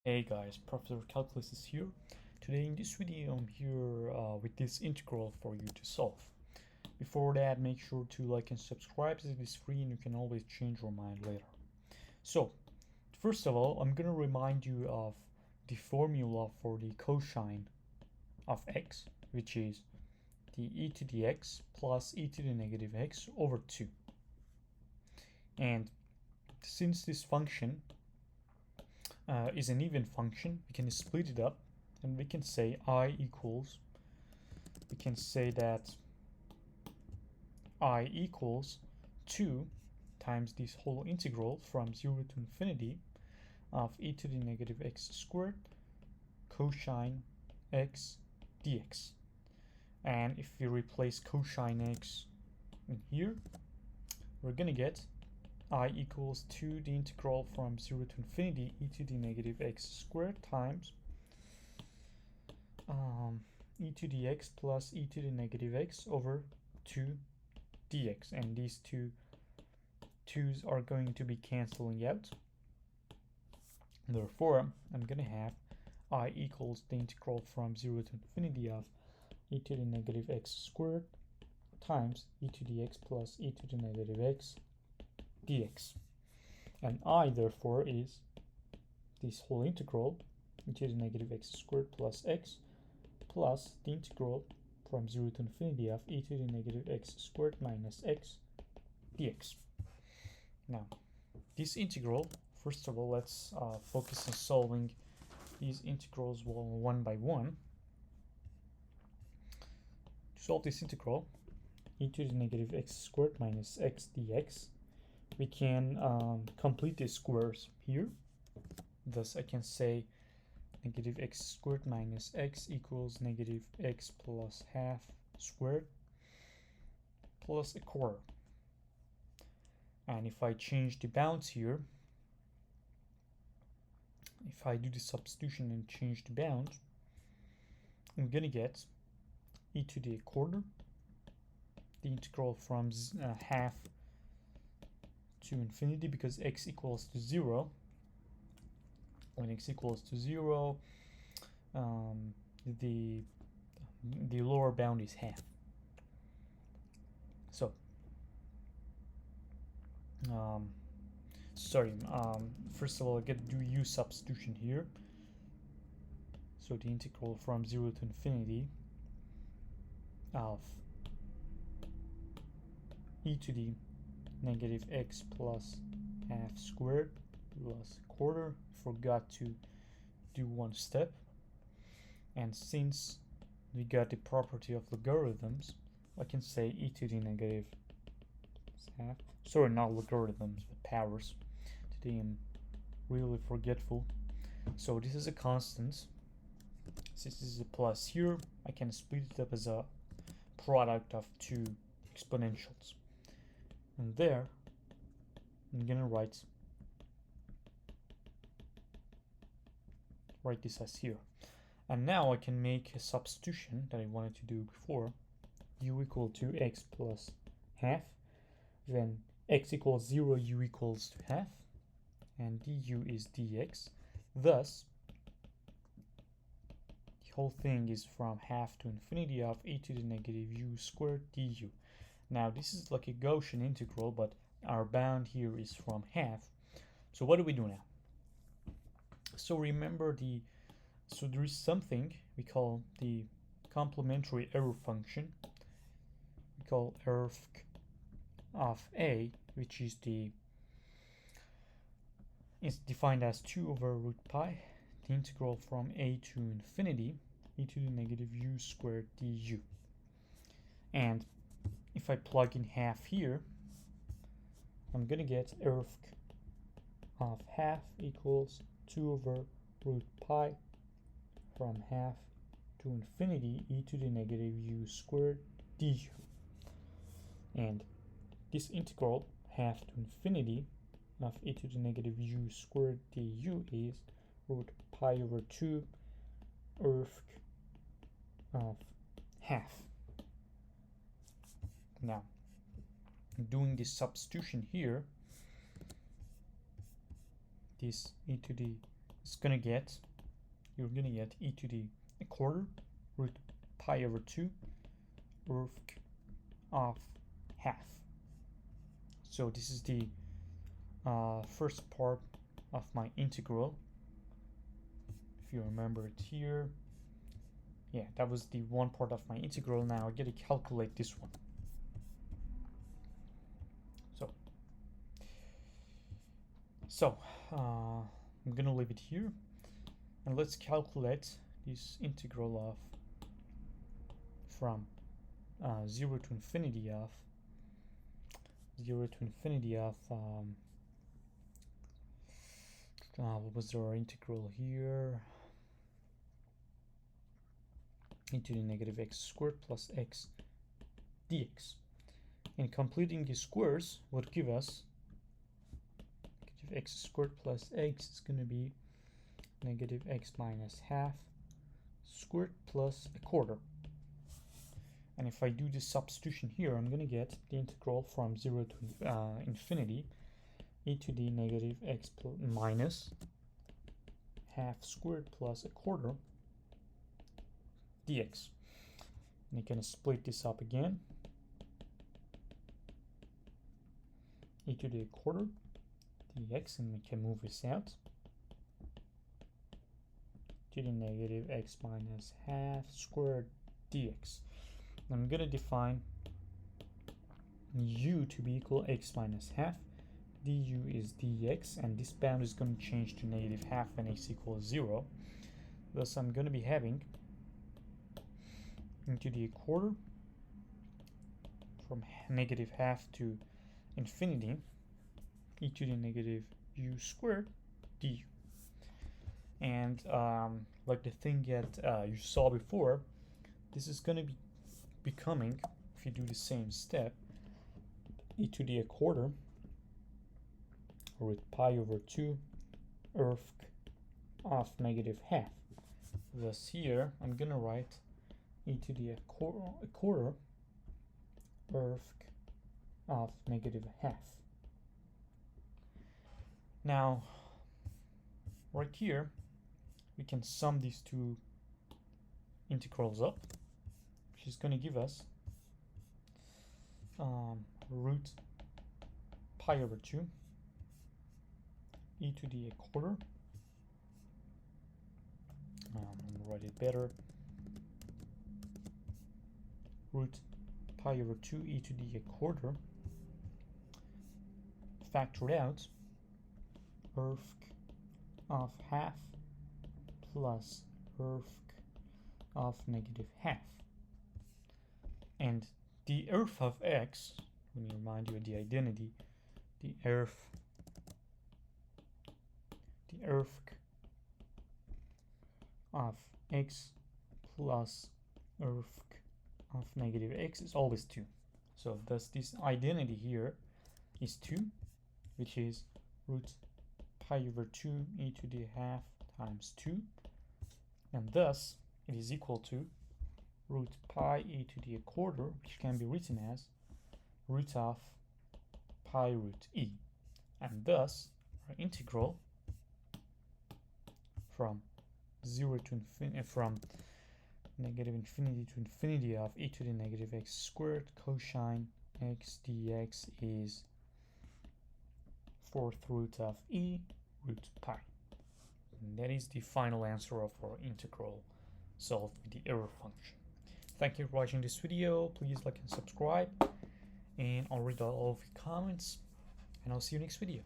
Hey guys, Professor Calculus is here. Today in this video I'm here with this integral for you to solve. Before that, make sure to like and subscribe as it is free and you can always change your mind later. So, first of all, I'm gonna remind you of the formula for the cosine of x, which is the e to the x plus e to the negative x over 2. And since this function is an even function, we can split it up and we can say we can say that I equals 2 times this whole integral from 0 to infinity of e to the negative x squared cosine x dx. And if we replace cosine x in here, we're gonna get I equals 2 the integral from 0 to infinity e to the negative x squared times e to the x plus e to the negative x over 2 dx, and these two 2's are going to be canceling out. Therefore, I'm gonna have I equals the integral from 0 to infinity of e to the negative x squared times e to the x plus e to the negative x dx. And I therefore is this whole integral e to the negative x squared plus x plus the integral from 0 to infinity of e to the negative x squared minus x dx. Now, this integral, first of all, let's focus on solving these integrals one by one. To solve this integral, e to the negative x squared minus x dx, we can complete the squares here. Thus, I can say negative x squared minus x equals negative x plus half squared plus a quarter. And if I change the bounds here, if I do the substitution and change the bounds, I'm gonna get e to the quarter, the integral from half to infinity, because x equals to 0. When x equals to 0, the lower bound is half. So first of all, I get to do u substitution here. So the integral from 0 to infinity of e to the negative x plus half squared plus a quarter. Forgot to do one step, and since we got the property of logarithms, I can say e to the negative half, sorry, not logarithms but powers. Today I'm really forgetful. So this is a constant. Since this is a plus here, I can split it up as a product of two exponentials, and there I'm gonna write this as here. And now I can make a substitution that I wanted to do before. U equal to x plus half, then x equals 0, u equals to half, and du is dx. Thus, the whole thing is from half to infinity of e to the negative u squared du. Now this is like a Gaussian integral, but our bound here is from half. So what do we do now? So remember there is something we call the complementary error function. We call erf of a, which is defined as 2 over root pi, the integral from a to infinity e to the negative u squared du. And if I plug in half here, I'm gonna get erf of half equals 2 over root pi from half to infinity e to the negative u squared du. And this integral half to infinity of e to the negative u squared du is root pi over 2 erf of half. Now, doing this substitution here, this e to the you're gonna get e to the a quarter root pi over 2 root of half. So this is the first part of my integral. If you remember it here, yeah, that was the one part of my integral. Now I gotta calculate this one. So I'm gonna leave it here, and let's calculate this integral of from 0 to infinity of what was our integral here? E to the negative x squared plus x dx. And completing the squares would give us negative x squared plus x is going to be negative x minus half squared plus a quarter. And if I do this substitution here, I'm going to get the integral from 0 to infinity e to the negative x minus half squared plus a quarter dx. And you can split this up again. E to the quarter dx, and we can move this out to the negative x minus half squared dx. I'm going to define u to be equal x minus half. Du is dx, and this bound is going to change to negative half when x equals 0. Thus I'm going to be having into the quarter from negative half to infinity e to the negative u squared du. And like the thing that you saw before, this is going to be becoming, if you do the same step, e to the quarter root pi over 2 erf of negative half. Thus here I'm going to write e to the quarter erf of negative half. Now right here we can sum these two integrals up, which is going to give us root pi over 2 e to the quarter. I'm going to write it better. Root pi over 2 e to the quarter factored out erf of half plus erf of negative half. And the erf of x, let me remind you of the identity, the erf of x plus erf of negative x is always 2. So thus this identity here is 2, which is root pi over 2 e to the half times 2, and thus it is equal to root pi e to the quarter, which can be written as root of pi root e. And thus our integral from 0 to infinity, from negative infinity to infinity of e to the negative x squared cosine x dx is 4th root of e root pi. And that is the final answer of our integral solved with the error function. Thank you for watching this video. Please like and subscribe, and I'll read all of your comments, and I'll see you next video.